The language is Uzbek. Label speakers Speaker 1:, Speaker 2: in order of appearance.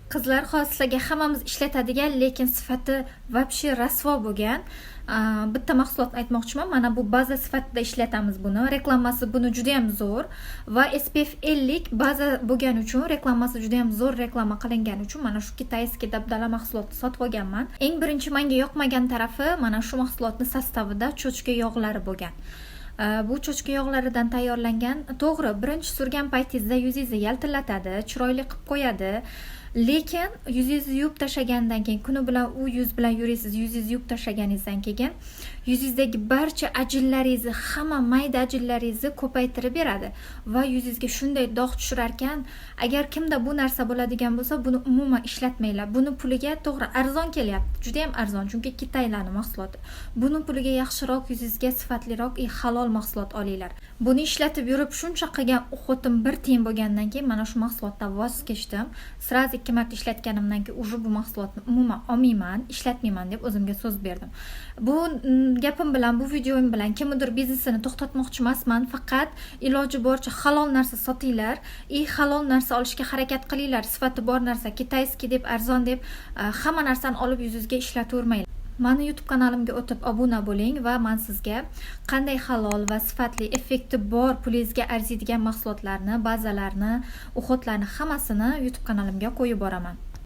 Speaker 1: Qizlar hozirga hammamiz ishlatadigan, lekin sifati вообще rasvo bo'lgan bitta mahsulotni aytmoqchiman. Mana bu baza sifatida ishlatamiz buni. Reklamasi buni juda ham zo'r va SPF 50 baza bo'lgani uchun reklamasi juda ham zo'r reklama qilingani uchun mana shu kitayskiy dabdala mahsulotni sotib olganman. Eng birinchi menga yoqmagan tarafi mana shu mahsulotni sostavida cho'chqa yog'lari bo'lgan. Bu cho'chqa yog'laridan tayyorlangan. To'g'ri, birinchi surgan paytingizda yuzingizni yaltillatadi, chiroyli qilib qo'yadi. Lekin yuzingizni yuvib tashlagandan keyin, kuni bilan u yuz bilan yurasiz, yuzingizni yuvib tashlaganingizdan keyin yuzingizdagi barcha ajinlaringizni, hamma mayda ajinlaringizni ko'paytirib beradi va yuzingizga shunday dog' tushirar ekan. Agar kimda bu narsa bo'ladigan bo'lsa, buni umuman ishlatmanglar. Buni puliga to'g'ri arzon kelyapti, juda ham arzon, chunki Kitaylarning mahsuloti. Buni puliga yaxshiroq, yuzingizga sifatliroq, halol mahsulot olinglar. Buni ishlatib yurib shuncha qilgan o'qitim bir tiyin bo'lgandan keyin mana shu mahsulotdan voz kechdim. Sraz 2 marta ishlatganimdan keyin уже bu mahsulotni umuman olmayman, ishlatmayman deb o'zimga so'z berdim. Bu gapim bilan, bu videoim bilan kimnidir biznesini to'xtatmoqchi emasman, faqat iloji boricha halol narsa sotinglar, halol narsa olishga harakat qilinglar. Sifati bor narsa, kitayskiy deb, arzon deb hamma narsani olib yuzingizga ishlatavermanglar. Mani YouTube kanalimga o'tib obuna bo'ling va men sizga qanday halol va sifatli, effekti bor, pulingizga arziydigan mahsulotlarni, bazalarni, uxotlarni hammasini YouTube kanalimga qo'yib boraman.